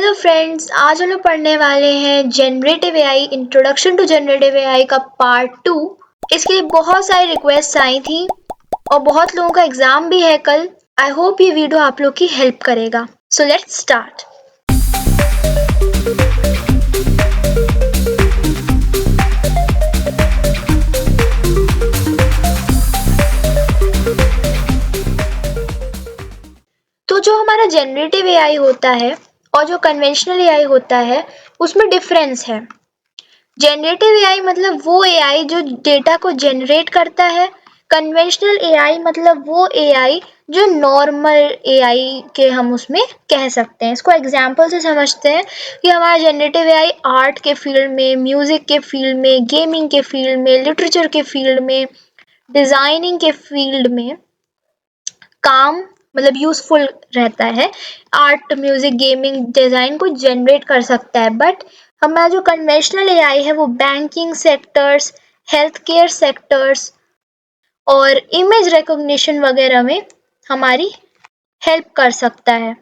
Hello friends, आज हम लोग पढ़ने वाले हैं generative AI introduction to generative AI का पार्ट 2। इसके लिए बहुत सारी रिक्वेस्ट आई थी और बहुत लोगों का एग्जाम भी है कल। आई होप ये वीडियो आप लोग की हेल्प करेगा। So let's start. तो जो हमारा जनरेटिव एआई होता है और जो कन्वेंशनल एआई होता है उसमें डिफरेंस है। जनरेटिव एआई मतलब वो एआई जो डेटा को जनरेट करता है। कन्वेंशनल एआई मतलब वो एआई जो नॉर्मल एआई के हम उसमें कह सकते हैं। इसको एग्जांपल से समझते हैं कि हमारा जनरेटिव एआई आर्ट के फील्ड में, म्यूजिक के फील्ड में, गेमिंग के फील्ड में, लिटरेचर के फील्ड में, डिजाइनिंग के फील्ड में काम मतलब यूजफुल रहता है। आर्ट, म्यूजिक, गेमिंग, डिजाइन को जनरेट कर सकता है। बट हमारा जो कन्वेंशनल एआई है वो banking sectors, health care sectors और इमेज रिकॉग्निशन वगैरह में हमारी हेल्प कर सकता है।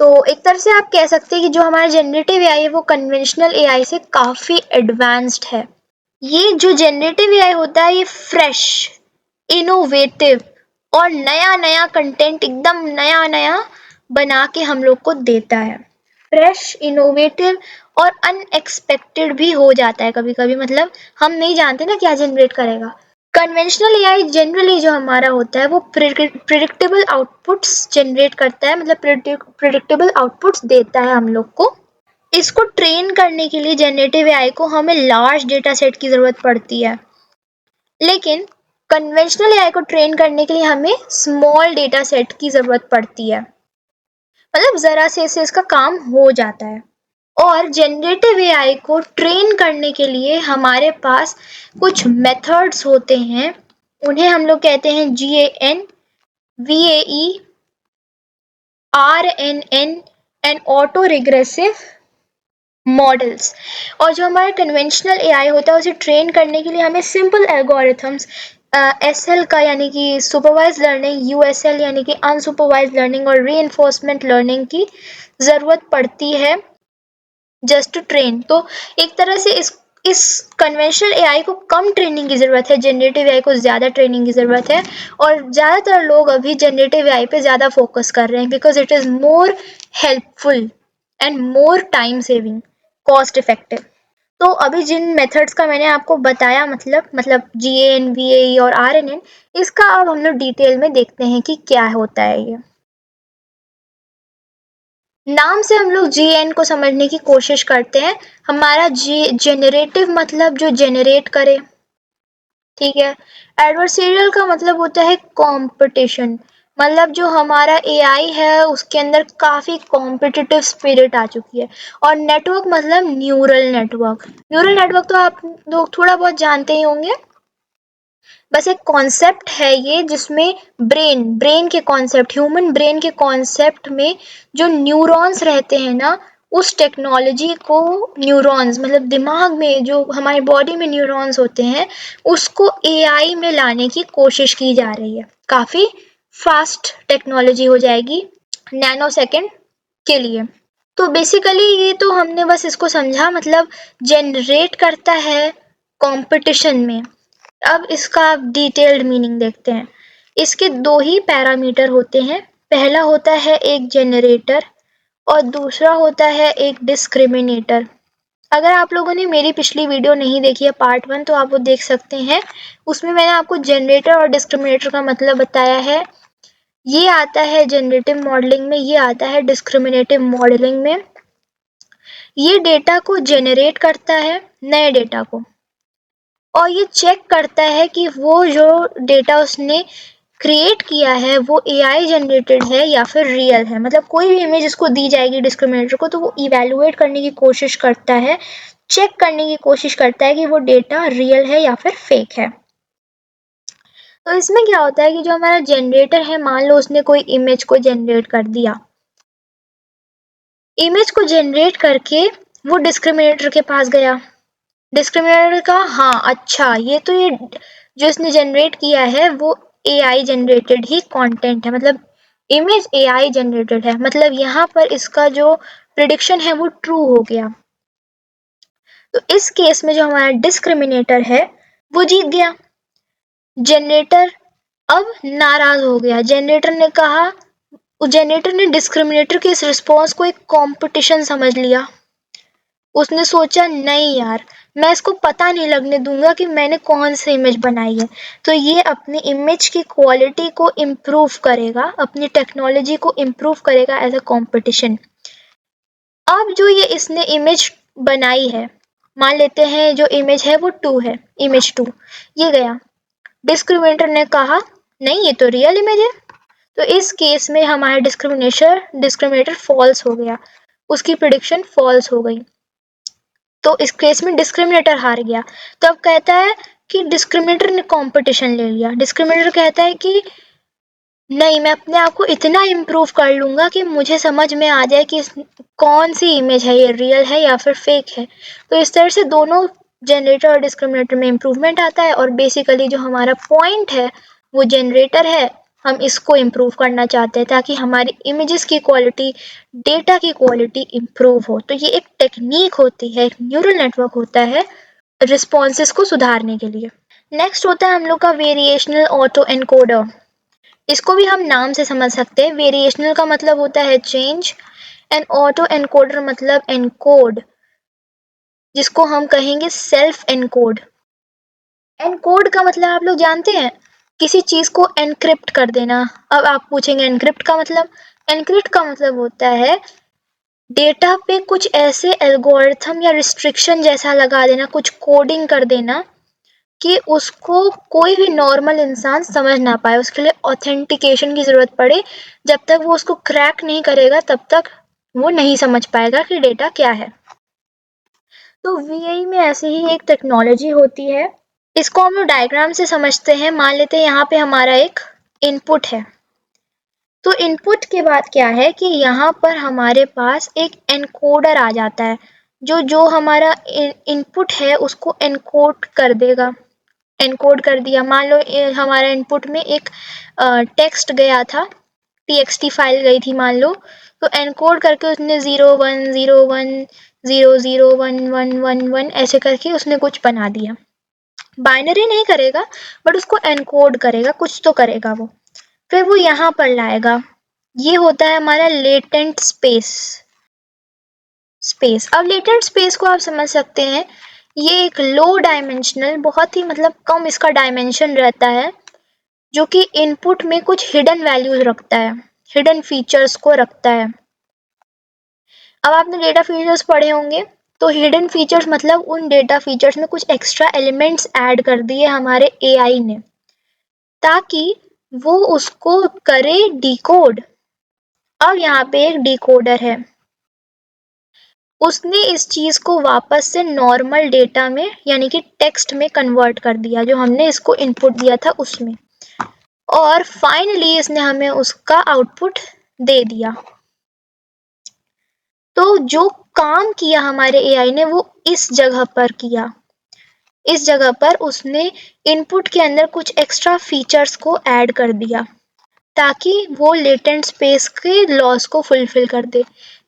तो एक तरह से आप कह सकते हैं कि जो हमारा जनरेटिव एआई है वो कन्वेंशनल एआई से काफी एडवांस्ड है। ये जो जनरेटिव एआई होता है ये फ्रेश, इनोवेटिव और नया नया कंटेंट एकदम नया नया बना के हम लोग को देता है। फ्रेश, इनोवेटिव और अनएक्सपेक्टेड भी हो जाता है कभी कभी। मतलब हम नहीं जानते ना क्या जनरेट करेगा। कन्वेंशनल एआई जनरली जो हमारा होता है वो प्रिडिक्टेबल आउटपुट्स जनरेट करता है, मतलब प्रिडिक्टेबल आउटपुट्स देता है हम लोग को। इसको ट्रेन करने के लिए जनरेटिव एआई को हमें लार्ज डेटा सेट की जरूरत पड़ती है, लेकिन कन्वेंशनल एआई को ट्रेन करने के लिए हमें स्मॉल डेटा सेट की जरूरत पड़ती है। मतलब जरा से इसका काम हो जाता है। और जनरेटिव एआई को ट्रेन करने के लिए हमारे पास कुछ मेथड्स होते हैं। उन्हें हम लोग कहते हैं GAN, VAE, RNN and auto regressive models. और जो हमारा कन्वेंशनल एआई होता है उसे ट्रेन करने के लिए हमें सिंपल एल्गोरिथम्स, SL का यानी कि सुपरवाइज लर्निंग, USL यानी कि अनसुपरवाइज लर्निंग और रीइंफोर्समेंट लर्निंग की ज़रूरत पड़ती है जस्ट टू ट्रेन। तो एक तरह से इस कन्वेंशनल एआई को कम ट्रेनिंग की ज़रूरत है, जनरेटिव एआई को ज़्यादा ट्रेनिंग की ज़रूरत है। और ज़्यादातर लोग अभी जनरेटिव एआई पे ज़्यादा फोकस कर रहे हैं because it is more helpful and more time saving, cost effective. तो अभी जिन मेथड्स का मैंने आपको बताया, मतलब GAN, VAE और RNN, इसका अब हम लोग डिटेल में देखते हैं कि क्या होता है ये। नाम से हम लोग GAN को समझने की कोशिश करते हैं। हमारा जेनरेटिव मतलब जो जेनरेट करे, ठीक है। एडवर्सेरियल का मतलब होता है कंपटीशन, मतलब जो हमारा एआई है उसके अंदर काफी कॉम्पिटिटिव स्पिरिट आ चुकी है। और नेटवर्क मतलब न्यूरल नेटवर्क। न्यूरल नेटवर्क तो आप लोग थोड़ा बहुत जानते ही होंगे। बस एक कॉन्सेप्ट है ये जिसमें ब्रेन के कॉन्सेप्ट, ह्यूमन ब्रेन के कॉन्सेप्ट में जो न्यूरॉन्स रहते हैं ना, उस टेक्नोलॉजी को, न्यूरॉन्स मतलब दिमाग में जो हमारी बॉडी में न्यूरॉन्स होते हैं उसको एआई में लाने की कोशिश की जा रही है। काफी फास्ट टेक्नोलॉजी हो जाएगी नैनो सेकेंड के लिए। तो बेसिकली ये तो हमने बस इसको समझा, मतलब जनरेट करता है कंपटीशन में। अब इसका डिटेल्ड मीनिंग देखते हैं। इसके दो ही पैरामीटर होते हैं। पहला होता है एक जनरेटर और दूसरा होता है एक डिस्क्रिमिनेटर। अगर आप लोगों ने मेरी पिछली वीडियो नहीं देखी है पार्ट 1 तो आप वो देख सकते हैं। उसमें मैंने आपको जनरेटर और डिस्क्रिमिनेटर का मतलब बताया है। ये आता है जनरेटिव मॉडलिंग में, ये आता है डिस्क्रिमिनेटिव मॉडलिंग में। ये डेटा को जेनरेट करता है, नए डेटा को, और ये चेक करता है कि वो जो डेटा उसने क्रिएट किया है वो एआई जनरेटेड है या फिर रियल है। मतलब कोई भी इमेज उसको दी जाएगी डिस्क्रिमिनेटर को तो वो इवेलुएट करने की कोशिश करता है, चेक करने की कोशिश करता है कि वो डेटा रियल है या फिर फेक है। तो इसमें क्या होता है कि जो हमारा जनरेटर है, मान लो उसने कोई इमेज को जनरेट कर दिया। इमेज को जनरेट करके वो डिस्क्रिमिनेटर के पास गया। डिस्क्रिमिनेटर का, हाँ अच्छा, ये जो इसने जनरेट किया है वो एआई जनरेटेड ही कंटेंट है, मतलब इमेज एआई जनरेटेड है। मतलब यहाँ पर इसका जो प्रिडिक्शन है वो ट्रू हो गया। तो इस केस में जो हमारा डिस्क्रिमिनेटर है वो जीत गया। जनरेटर अब नाराज हो गया। जनरेटर ने डिस्क्रिमिनेटर के इस रिस्पॉन्स को एक कंपटीशन समझ लिया। उसने सोचा नहीं यार, मैं इसको पता नहीं लगने दूंगा कि मैंने कौन सी इमेज बनाई है। तो ये अपनी इमेज की क्वालिटी को इम्प्रूव करेगा, अपनी टेक्नोलॉजी को इम्प्रूव करेगा एज अ कंपटीशन। अब जो ये इसने इमेज बनाई है, मान लेते हैं जो इमेज है वो 2 है, इमेज 2 ये गया। डिस्क्रिमिनेटर ने कहा नहीं ये तो रियल इमेज है। तो इस केस में हमारा डिस्क्रिमिनेटर फॉल्स हो गया, उसकी प्रिडिक्शन फॉल्स हो गई। तो इस केस में डिस्क्रिमिनेटर हार गया। तो अब कहता है कि डिस्क्रिमिनेटर ने कंपटीशन ले लिया। डिस्क्रिमिनेटर कहता है कि नहीं, मैं अपने आप को इतना इम्प्रूव कर लूंगा कि मुझे समझ में आ जाए कि कौन सी इमेज है, ये रियल है या फिर फेक है। तो इस तरह से दोनों जनरेटर और डिस्क्रिमिनेटर में इम्प्रूवमेंट आता है और बेसिकली जो हमारा पॉइंट है वो जनरेटर है, हम इसको इम्प्रूव करना चाहते हैं ताकि हमारी इमेजेस की क्वालिटी, डेटा की क्वालिटी इम्प्रूव हो। तो ये एक टेक्निक होती है, एक न्यूरल नेटवर्क होता है रिस्पॉन्सेस को सुधारने के लिए। नेक्स्ट होता है हम लोग का वेरिएशनल ऑटो एनकोडर। इसको भी हम नाम से समझ सकते हैं। वेरिएशनल का मतलब होता है चेंज एंड ऑटो एनकोडर मतलब एनकोड, जिसको हम कहेंगे सेल्फ एनकोड। एनकोड का मतलब आप लोग जानते हैं, किसी चीज को एनक्रिप्ट कर देना। अब आप पूछेंगे एनक्रिप्ट का मतलब, एनक्रिप्ट का मतलब होता है डेटा पे कुछ ऐसे एल्गोरिथम या रिस्ट्रिक्शन जैसा लगा देना, कुछ कोडिंग कर देना कि उसको कोई भी नॉर्मल इंसान समझ ना पाए। उसके लिए ऑथेंटिकेशन की ज़रूरत पड़े। जब तक वो उसको क्रैक नहीं करेगा तब तक वो नहीं समझ पाएगा कि डेटा क्या है। तो वीआई में ऐसे ही एक टेक्नोलॉजी होती है। इसको हम लोग डायग्राम से समझते हैं। मान लेते हैं यहाँ पे हमारा एक इनपुट है। तो इनपुट के बाद क्या है कि यहाँ पर हमारे पास एक एनकोडर आ जाता है, जो जो हमारा इनपुट है उसको एनकोड कर देगा। एनकोड कर दिया। मान लो हमारा इनपुट में एक टेक्स्ट गया था, टीएक्सटी फाइल गई थी मान लो, तो एनकोड करके उसने 0101001111 ऐसे करके उसने कुछ बना दिया। बाइनरी नहीं करेगा बट उसको एनकोड करेगा, कुछ तो करेगा वो, फिर वो यहाँ पर लाएगा। ये होता है हमारा लेटेंट स्पेस। अब लेटेंट स्पेस को आप समझ सकते हैं, ये एक लो डायमेंशनल, बहुत ही मतलब कम इसका डायमेंशन रहता है, जो कि इनपुट में कुछ हिडन वैल्यूज रखता है, हिडन फीचर्स को रखता है। अब आपने डेटा फीचर्स पढ़े होंगे, तो हिडन फीचर्स मतलब उन डेटा फीचर्स में कुछ एक्स्ट्रा एलिमेंट्स ऐड कर दिए हमारे एआई ने, ताकि वो उसको करे डिकोड। अब यहाँ पे एक डिकोडर है, उसने इस चीज को वापस से नॉर्मल डेटा में यानी कि टेक्स्ट में कन्वर्ट कर दिया, जो हमने इसको इनपुट दिया था उसमें, और फाइनली इसने हमें उसका आउटपुट दे दिया। तो जो काम किया हमारे एआई ने वो इस जगह पर किया। इस जगह पर उसने इनपुट के अंदर कुछ एक्स्ट्रा फीचर्स को ऐड कर दिया ताकि वो लेटेंट स्पेस के लॉस को फुलफिल कर दे।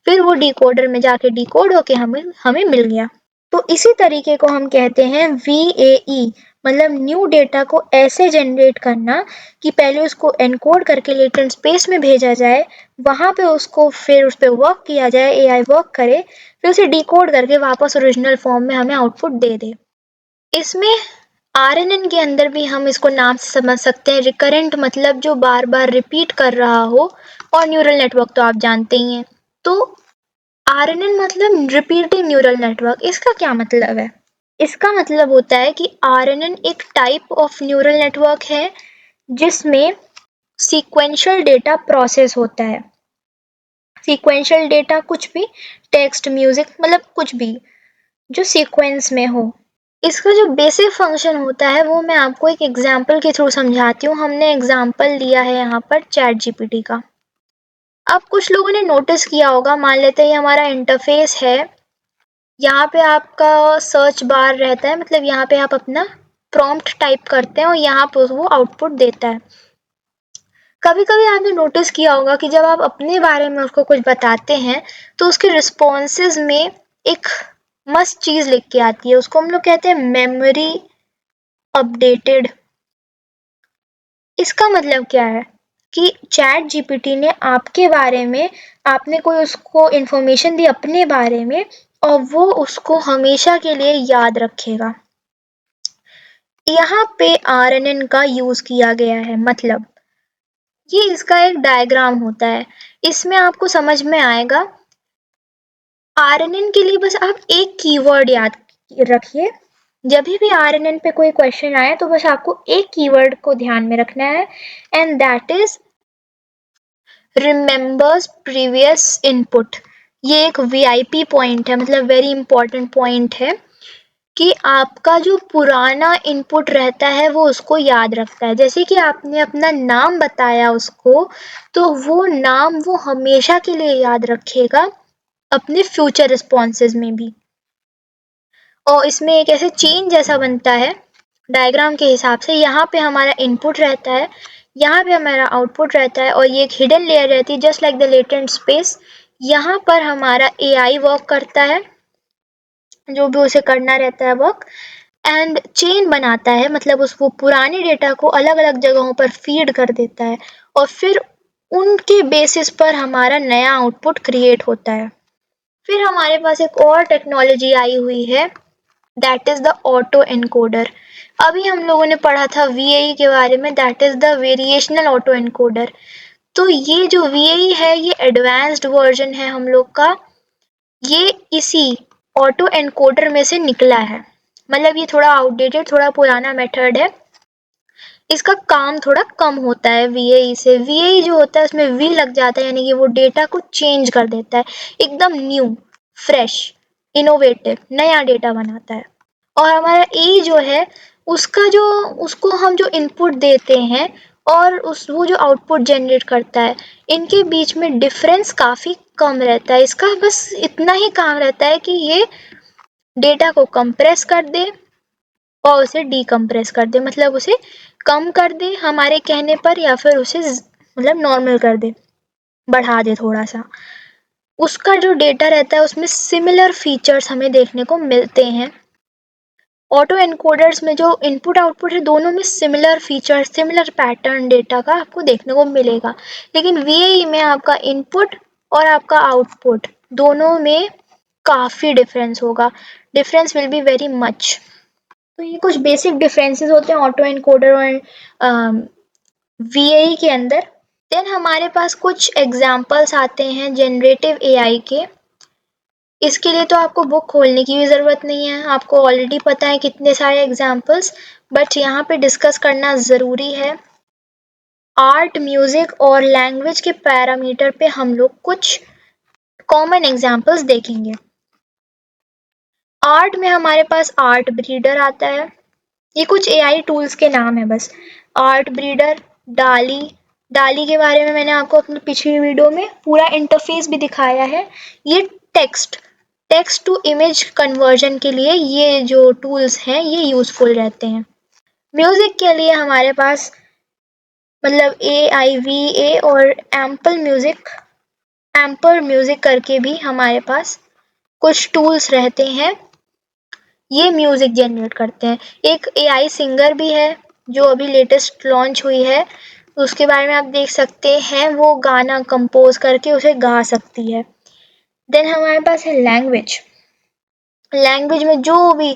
फिर वो डिकोडर में जाके डिकोड होके हमें हमें मिल गया। तो इसी तरीके को हम कहते हैं वीएई, मतलब न्यू डेटा को ऐसे जनरेट करना कि पहले उसको एनकोड करके लेटेंट स्पेस में भेजा जाए, वहाँ पे उसको फिर उस पर वर्क किया जाए, एआई वर्क करे, फिर उसे डिकोड करके वापस ओरिजिनल फॉर्म में हमें आउटपुट दे दे। इसमें आरएनएन के अंदर भी हम इसको नाम से समझ सकते हैं, रिकरेंट मतलब जो बार बार रिपीट कर रहा हो, और न्यूरल नेटवर्क तो आप जानते ही हैं। तो आरएनएन मतलब रिपीटिंग न्यूरल नेटवर्क। इसका क्या मतलब है? इसका मतलब होता है कि आरएनएन एक टाइप ऑफ न्यूरल नेटवर्क है जिसमें सीक्वेंशियल डेटा प्रोसेस होता है। सीक्वेंशियल डेटा कुछ भी, टेक्स्ट, म्यूजिक, मतलब कुछ भी जो सीक्वेंस में हो। इसका जो बेसिक फंक्शन होता है वो मैं आपको एक एग्जाम्पल के थ्रू समझाती हूँ। हमने एग्जाम्पल लिया है यहाँ पर चैट जीपीटी का। अब कुछ लोगों ने नोटिस किया होगा, मान लेते हैं ये हमारा इंटरफेस है, यहाँ पे आपका सर्च बार रहता है, मतलब यहाँ पे आप अपना प्रॉम्प्ट टाइप करते हैं और यहाँ पर वो आउटपुट देता है। कभी कभी आपने नोटिस किया होगा कि जब आप अपने बारे में उसको कुछ बताते हैं तो उसके रिस्पॉन्सेज में एक मस्त चीज लिख के आती है, उसको हम लोग कहते हैं मेमोरी अपडेटेड। इसका मतलब क्या है कि चैट जीपीटी ने आपके बारे में, आपने कोई उसको इन्फॉर्मेशन दी अपने बारे में और वो उसको हमेशा के लिए याद रखेगा। यहाँ पे आरएनएन का यूज किया गया है, मतलब ये इसका एक डायग्राम होता है, इसमें आपको समझ में आएगा। आरएनएन के लिए बस आप एक कीवर्ड याद रखिए, जब भी आरएनएन पे कोई क्वेश्चन आए तो बस आपको एक कीवर्ड को ध्यान में रखना है, and that is remembers previous input. ये एक वीआईपी पॉइंट है, मतलब वेरी इंपॉर्टेंट पॉइंट है कि आपका जो पुराना इनपुट रहता है वो उसको याद रखता है। जैसे कि आपने अपना नाम बताया उसको, तो वो नाम वो हमेशा के लिए याद रखेगा अपने फ्यूचर रिस्पॉन्सेज में भी। और इसमें एक ऐसे चेन जैसा बनता है डायग्राम के हिसाब से, यहाँ पे हमारा इनपुट रहता है, यहाँ पे हमारा आउटपुट रहता है, और ये एक हिडन लेयर रहती है just like the latent space. यहाँ पर हमारा एआई वर्क करता है, जो भी उसे करना रहता है वर्क, एंड चेन बनाता है, मतलब उस वो पुराने डेटा को अलग अलग जगहों पर फीड कर देता है और फिर उनके बेसिस पर हमारा नया आउटपुट क्रिएट होता है। फिर हमारे पास एक और टेक्नोलॉजी आई हुई है, that is the auto encoder. अभी हम लोगों ने पढ़ा था वीएई के बारे में, that is the variational auto encoder. तो ये जो वीएई है ये एडवांस्ड वर्जन है हम लोग का, ये इसी ऑटो एनकोडर में से निकला है। मतलब ये थोड़ा आउटडेटेड, थोड़ा पुराना मेथड है, इसका काम थोड़ा कम होता है वीएई से। वीएई जो होता है उसमें वी लग जाता है, यानी कि वो डेटा को चेंज कर देता है, एकदम न्यू, फ्रेश, इनोवेटिव, नया डेटा बनाता है। और हमारा ए जो है उसका जो, उसको हम जो इनपुट देते हैं और उस वो जो आउटपुट जनरेट करता है, इनके बीच में डिफरेंस काफ़ी कम रहता है। इसका बस इतना ही काम रहता है कि ये डेटा को कंप्रेस कर दे और उसे डीकंप्रेस कर दे, मतलब उसे कम कर दे हमारे कहने पर, या फिर उसे मतलब नॉर्मल कर दे, बढ़ा दे थोड़ा सा। उसका जो डेटा रहता है उसमें सिमिलर फीचर्स हमें देखने को मिलते हैं। ऑटो एनकोडर्स में जो इनपुट आउटपुट है दोनों में similar feature, similar pattern data का आपको देखने को मिलेगा, लेकिन वीएई में आपका इनपुट और आपका आउटपुट दोनों में काफ़ी डिफरेंस होगा, difference will be very much. तो ये कुछ बेसिक डिफरेंसेस होते हैं ऑटो एनकोडर और वीएई के अंदर। देन हमारे पास कुछ एग्जाम्पल्स आते हैं जनरेटिव एआई के। इसके लिए तो आपको बुक खोलने की भी ज़रूरत नहीं है, आपको ऑलरेडी पता है कितने सारे एग्जाम्पल्स, बट यहाँ पे डिस्कस करना ज़रूरी है। आर्ट, म्यूज़िक और लैंग्वेज के पैरामीटर पे हम लोग कुछ कॉमन एग्जाम्पल्स देखेंगे। आर्ट में हमारे पास आर्ट ब्रीडर आता है, ये कुछ एआई टूल्स के नाम है बस। आर्ट ब्रीडर, डाली, डाली के बारे में मैंने आपको अपनी पिछली वीडियो में पूरा इंटरफेस भी दिखाया है। ये टेक्स्ट टू इमेज कन्वर्जन के लिए ये जो टूल्स हैं ये यूज़फुल रहते हैं। म्यूज़िक के लिए हमारे पास मतलब AIVA और एम्पर म्यूज़िक करके भी हमारे पास कुछ टूल्स रहते हैं, ये म्यूज़िक जनरेट करते हैं। एक एआई सिंगर भी है जो अभी लेटेस्ट लॉन्च हुई है, उसके बारे में आप देख सकते हैं, वो गाना कंपोज करके उसे गा सकती है। देन हमारे पास है लैंग्वेज। लैंग्वेज में जो भी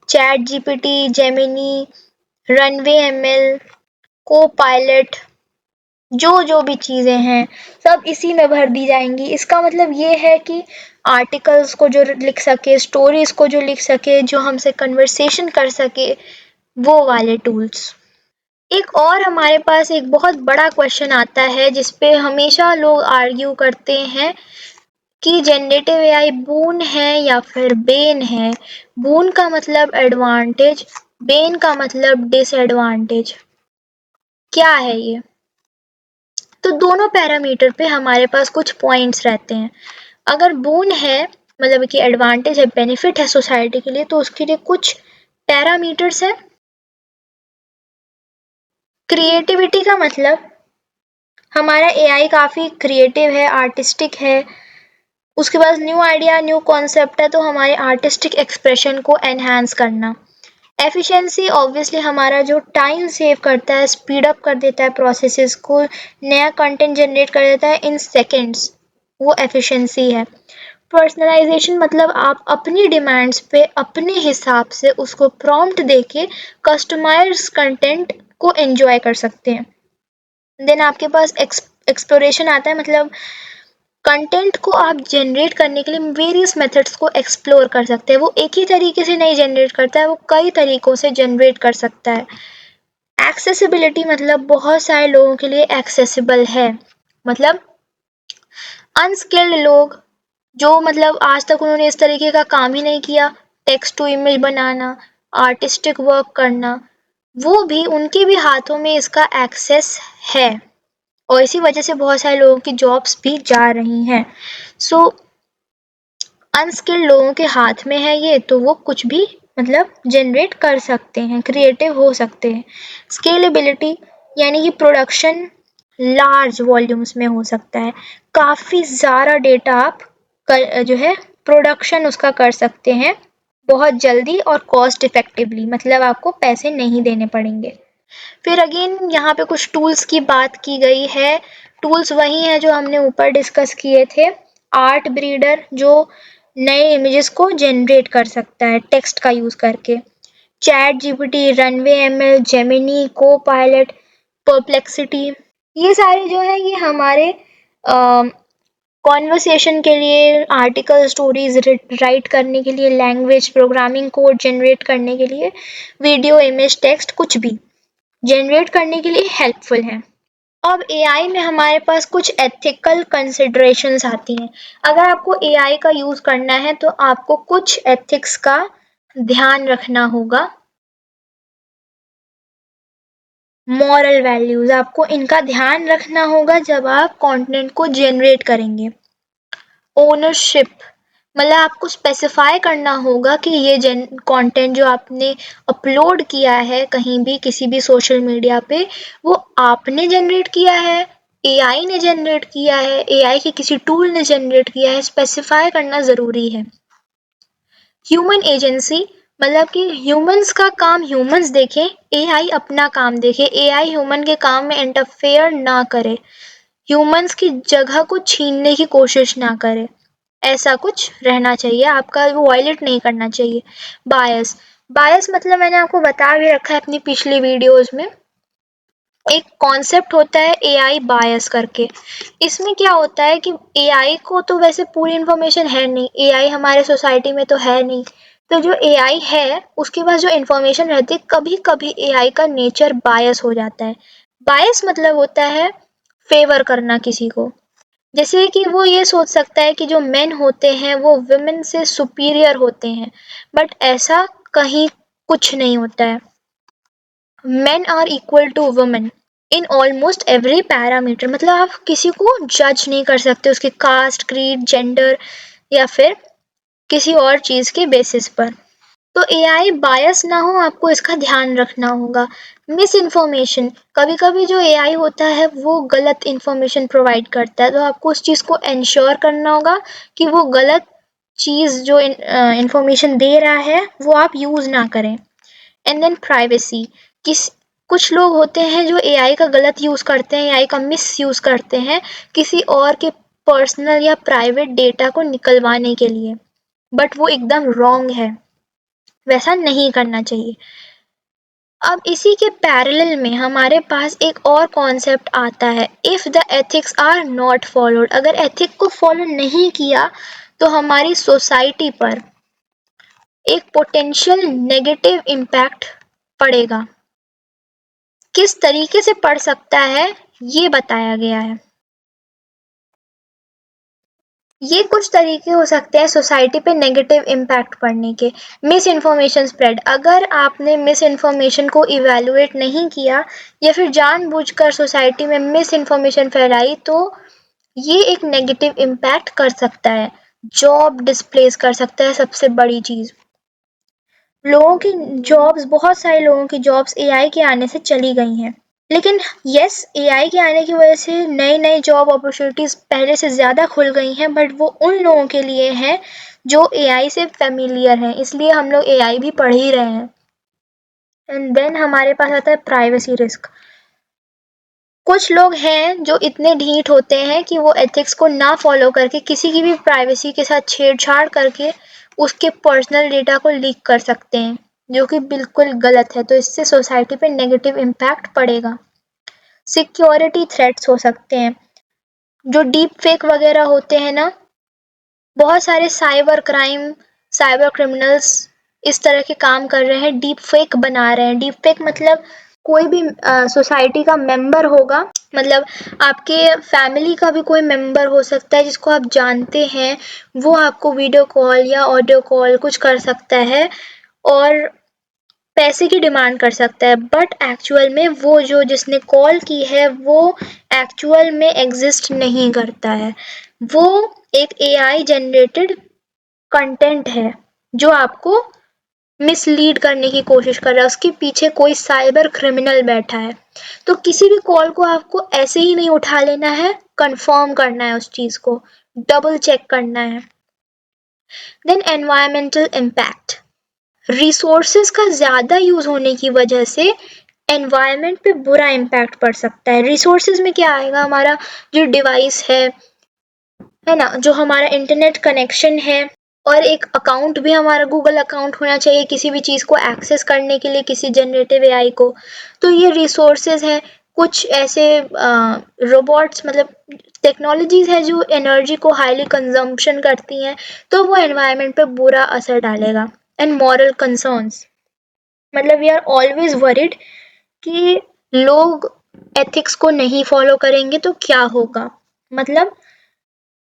chat GPT, Gemini, runway ML, को पायलट, जो भी चीज़ें हैं सब इसी में भर दी जाएंगी। इसका मतलब ये है कि आर्टिकल्स को जो लिख सके, स्टोरीज को जो लिख सके, जो हमसे कन्वर्सेशन कर सके, वो वाले टूल्स। एक और हमारे पास एक बहुत बड़ा क्वेश्चन आता है जिसपे हमेशा लोग आर्ग्यू करते हैं कि जनरेटिव एआई बून है या फिर बेन है। बून का मतलब एडवांटेज, बेन का मतलब डिसएडवांटेज। क्या है ये? तो दोनों पैरामीटर पे हमारे पास कुछ पॉइंट्स रहते हैं। अगर बून है मतलब कि एडवांटेज है, बेनिफिट है सोसाइटी के लिए, तो उसके लिए कुछ पैरामीटर्स है। क्रिएटिविटी का मतलब हमारा एआई काफ़ी क्रिएटिव है, आर्टिस्टिक है, उसके पास न्यू आइडिया, न्यू कॉन्सेप्ट है, तो हमारे आर्टिस्टिक एक्सप्रेशन को एनहांस करना। एफिशिएंसी ऑब्वियसली हमारा जो टाइम सेव करता है, स्पीड अप कर देता है प्रोसेसेस को, नया कंटेंट जनरेट कर देता है इन सेकेंड्स, वो एफिशिएंसी है। पर्सनलाइजेशन मतलब आप अपनी डिमांड्स पे अपने हिसाब से उसको प्रॉम्प्ट देके कस्टमाइज कंटेंट को एंजॉय कर सकते हैं। देन आपके पास एक्सप्लोरेशन आता है, मतलब कंटेंट को आप जनरेट करने के लिए वेरियस मेथड्स को एक्सप्लोर कर सकते हैं। वो एक ही तरीके से नहीं जनरेट करता है, वो कई तरीकों से जनरेट कर सकता है। एक्सेसिबिलिटी मतलब बहुत सारे लोगों के लिए एक्सेसिबल है, मतलब अनस्किल्ड लोग जो मतलब आज तक उन्होंने इस तरीके का काम ही नहीं किया, टेक्स्ट टू इमेज बनाना, आर्टिस्टिक वर्क करना, वो भी उनके भी हाथों में इसका एक्सेस है, और इसी वजह से बहुत सारे लोगों की जॉब्स भी जा रही हैं। सो अनस्किल्ड लोगों के हाथ में है ये, तो वो कुछ भी मतलब जनरेट कर सकते हैं, क्रिएटिव हो सकते हैं। स्केलेबिलिटी यानी कि प्रोडक्शन लार्ज वॉल्यूम्स में हो सकता है, काफ़ी ज़्यादा डेटा आप जो है प्रोडक्शन उसका कर सकते हैं बहुत जल्दी और कॉस्ट इफेक्टिवली, मतलब आपको पैसे नहीं देने पड़ेंगे। फिर अगेन यहाँ पे कुछ टूल्स की बात की गई है। टूल्स वही हैं जो हमने ऊपर डिस्कस किए थे। आर्ट ब्रीडर जो नए इमेजेस को जनरेट कर सकता है टेक्स्ट का यूज़ करके। Chat GPT, runway ML, Gemini, को पायलट, परप्लेक्सिटी, ये सारे जो है ये हमारे कॉन्वर्सेशन के लिए, आर्टिकल स्टोरीज राइट करने के लिए, लैंग्वेज प्रोग्रामिंग कोड जनरेट करने के लिए, वीडियो इमेज टेक्स्ट कुछ भी जनरेट करने के लिए हेल्पफुल है। अब एआई में हमारे पास कुछ एथिकल कंसिडरेशंस आती हैं। अगर आपको एआई का यूज़ करना है तो आपको कुछ एथिक्स का ध्यान रखना होगा। मॉरल वैल्यूज़, आपको इनका ध्यान रखना होगा जब आप कंटेंट को जनरेट करेंगे। ओनरशिप मतलब आपको स्पेसिफाई करना होगा कि ये कंटेंट जो आपने अपलोड किया है कहीं भी किसी भी सोशल मीडिया पे, वो आपने जनरेट किया है, एआई ने जनरेट किया है, एआई के किसी टूल ने जनरेट किया है, स्पेसिफाई करना ज़रूरी है। ह्यूमन एजेंसी मतलब कि ह्यूमंस का काम ह्यूमंस देखें, एआई अपना काम देखे, एआई ह्यूमन के काम में इंटरफेयर ना करे, ह्यूमंस की जगह को छीनने की कोशिश ना करे, ऐसा कुछ रहना चाहिए, आपका वो वायलेट नहीं करना चाहिए। बायस, बायस मतलब मैंने आपको बता भी रखा है अपनी पिछली वीडियोस में। एक कॉन्सेप्ट होता है एआई बायस करके। इसमें क्या होता है कि एआई को तो वैसे पूरी इन्फॉर्मेशन है नहीं, एआई हमारे सोसाइटी में तो है नहीं, तो जो एआई है उसके पास जो इन्फॉर्मेशन रहती है, कभी कभी एआई का नेचर बायस हो जाता है। बायस मतलब होता है फेवर करना किसी को, जैसे कि वो ये सोच सकता है कि जो मेन होते हैं वो वुमेन से सुपीरियर होते हैं, बट ऐसा कहीं कुछ नहीं होता है। Men are equal to women in almost every parameter, मतलब आप किसी को जज नहीं कर सकते उसके कास्ट, क्रीड, जेंडर या फिर किसी और चीज़ के बेसिस पर। तो एआई बायस ना हो, आपको इसका ध्यान रखना होगा। मिस इन्फॉर्मेशन, कभी कभी जो एआई होता है वो गलत इन्फॉर्मेशन प्रोवाइड करता है, तो आपको उस चीज़ को इंश्योर करना होगा कि वो गलत चीज़ जो इन्फॉर्मेशन दे रहा है वो आप यूज़ ना करें। एंड देन प्राइवेसी, किस कुछ लोग होते हैं जो एआई का गलत यूज़ करते हैं, एआई का मिस यूज़ करते हैं किसी और के पर्सनल या प्राइवेट डेटा को निकलवाने के लिए, बट वो एकदम रॉन्ग है, वैसा नहीं करना चाहिए। अब इसी के पैरेलल में हमारे पास एक और कॉन्सेप्ट आता है, if the ethics are not followed, अगर एथिक को फॉलो नहीं किया तो हमारी सोसाइटी पर एक पोटेंशियल नेगेटिव इम्पैक्ट पड़ेगा। किस तरीके से पड़ सकता है ये बताया गया है। ये कुछ तरीके हो सकते हैं सोसाइटी पे नेगेटिव इम्पैक्ट पड़ने के। मिस इन्फॉर्मेशन स्प्रेड, अगर आपने मिस इन्फॉर्मेशन को इवेलुएट नहीं किया या फिर जानबूझकर सोसाइटी में मिस इन्फॉर्मेशन फैलाई, तो ये एक नेगेटिव इम्पैक्ट कर सकता है। जॉब डिस्प्लेस कर सकता है, सबसे बड़ी चीज़। लोगों की जॉब्स, बहुत सारे लोगों की जॉब्स एआई के आने से चली गई हैं। लेकिन यस, एआई के आने की वजह से नई नई जॉब अपॉर्चुनिटीज पहले से ज़्यादा खुल गई हैं, बट वो उन लोगों के लिए हैं जो एआई से फेमिलियर हैं, इसलिए हम लोग एआई भी पढ़ ही रहे हैं। एंड देन हमारे पास आता है प्राइवेसी रिस्क। कुछ लोग हैं जो इतने ढीठ होते हैं कि वो एथिक्स को ना फॉलो करके किसी की भी प्राइवेसी के साथ छेड़छाड़ करके उसके पर्सनल डेटा को लीक कर सकते हैं, जो कि बिल्कुल गलत है। तो इससे सोसाइटी पे नेगेटिव इम्पैक्ट पड़ेगा। सिक्योरिटी थ्रेट्स हो सकते हैं, जो डीप फेक वगैरह होते हैं ना, बहुत सारे साइबर क्राइम, साइबर क्रिमिनल्स इस तरह के काम कर रहे हैं, डीप फेक बना रहे हैं। डीप फेक मतलब कोई भी सोसाइटी का मेंबर होगा, मतलब आपके फैमिली का भी कोई मेंबर हो सकता है जिसको आप जानते हैं, वो आपको वीडियो कॉल या ऑडियो कॉल कुछ कर सकता है और पैसे की डिमांड कर सकता है, बट एक्चुअल में वो जो जिसने कॉल की है वो एक्चुअल में एग्जिस्ट नहीं करता है। वो एक एआई जनरेटेड कंटेंट है जो आपको मिसलीड करने की कोशिश कर रहा है, उसके पीछे कोई साइबर क्रिमिनल बैठा है। तो किसी भी कॉल को आपको ऐसे ही नहीं उठा लेना है, कंफर्म करना है उस चीज को, डबल चेक करना है। देन एनवायरमेंटल इम्पैक्ट, रिसोर्सेज का ज़्यादा यूज़ होने की वजह से एनवायरनमेंट पे बुरा इम्पैक्ट पड़ सकता है। रिसोर्सेज में क्या आएगा, हमारा जो डिवाइस है ना, जो हमारा इंटरनेट कनेक्शन है, और एक अकाउंट भी हमारा गूगल अकाउंट होना चाहिए किसी भी चीज़ को एक्सेस करने के लिए, किसी जनरेटिव एआई को। तो ये रिसोर्सेज हैं। कुछ ऐसे रोबोट्स, मतलब टेक्नोलॉजीज है जो एनर्जी को हाईली कंजम्पशन करती हैं, तो वो एनवायरनमेंट पे बुरा असर डालेगा। एंड मॉरल कंसर्न्स, मतलब वी आर ऑलवेज वरिड कि लोग एथिक्स को नहीं फॉलो करेंगे तो क्या होगा। मतलब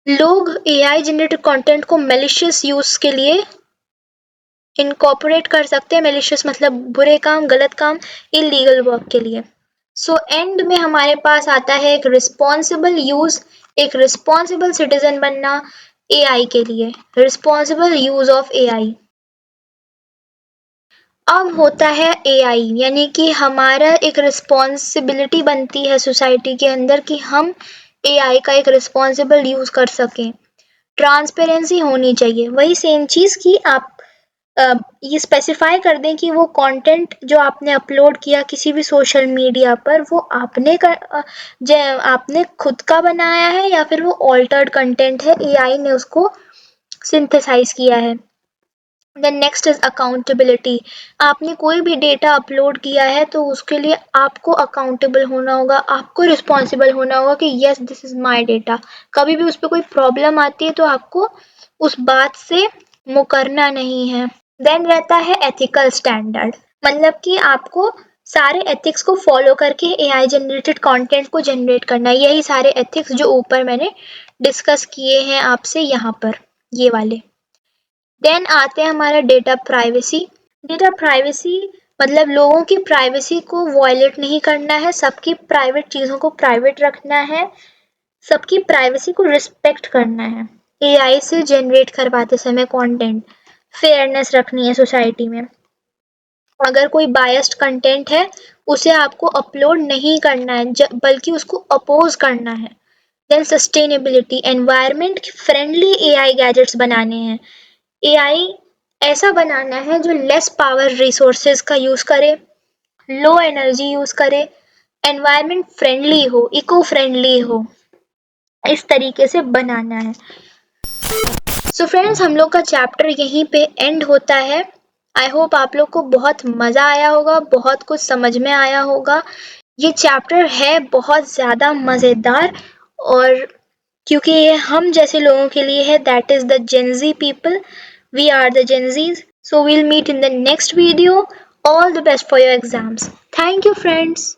लोग एआई जनरेटेड कंटेंट को मैलिशियस यूज के लिए इनकॉर्पोरेट कर सकते हैं। मैलिशियस मतलब बुरे काम, गलत काम, इलीगल वर्क के लिए। सो एंड में हमारे पास आता है एक रिस्पॉन्सिबल यूज, एक रिस्पॉन्सिबल सिटीजन बनना एआई के लिए, रिस्पॉन्सिबल यूज ऑफ एआई। अब होता है एआई, यानी कि हमारा एक रिस्पॉन्सिबिलिटी बनती है सोसाइटी के अंदर कि हम एआई का एक रिस्पॉन्सिबल यूज कर सकें। ट्रांसपेरेंसी होनी चाहिए, वही सेम चीज कि आप ये स्पेसिफाई कर दें कि वो कंटेंट जो आपने अपलोड किया किसी भी सोशल मीडिया पर, वो आपने खुद का बनाया है या फिर वो ऑल्टर्ड कंटेंट है, एआई ने उसको सिंथेसाइज किया है। Then next is accountability. आपने कोई भी डेटा अपलोड किया है तो उसके लिए आपको अकाउंटेबल होना होगा, आपको रिस्पॉन्सिबल होना होगा कि yes this is my data. कभी भी उस पर कोई प्रॉब्लम आती है तो आपको उस बात से मुकरना नहीं है। देन रहता है एथिकल स्टैंडर्ड, मतलब कि आपको सारे एथिक्स को फॉलो करके एआई जनरेटेड कंटेंट को जनरेट करना है। यही सारे एथिक्स जो ऊपर मैंने डिस्कस किए हैं आपसे यहाँ पर, ये वाले। देन आते हैं हमारा डेटा प्राइवेसी। डेटा प्राइवेसी मतलब लोगों की प्राइवेसी को वॉयलेट नहीं करना है, सबकी प्राइवेट चीज़ों को प्राइवेट रखना है, सबकी प्राइवेसी को रिस्पेक्ट करना है। एआई से जनरेट करवाते समय कंटेंट, फेयरनेस रखनी है सोसाइटी में। अगर कोई बायस्ड कंटेंट है उसे आपको अपलोड नहीं करना है, बल्कि उसको अपोज करना है। Then sustainability, environment friendly AI gadgets बनाने हैं। एआई ऐसा बनाना है जो लेस पावर रिसोर्सेज का यूज करे, लो एनर्जी यूज करे, एनवायरमेंट फ्रेंडली हो, इको फ्रेंडली हो, इस तरीके से बनाना है। सो फ्रेंड्स, हम लोग का चैप्टर यहीं पे एंड होता है। आई होप आप लोग को बहुत मज़ा आया होगा, बहुत कुछ समझ में आया होगा। ये चैप्टर है बहुत ज़्यादा मज़ेदार, और क्योंकि ये हम जैसे लोगों के लिए है, that is the Gen Z people, we are the Gen Zs. So we'll meet in the next video. All the best for your exams. Thank you, friends.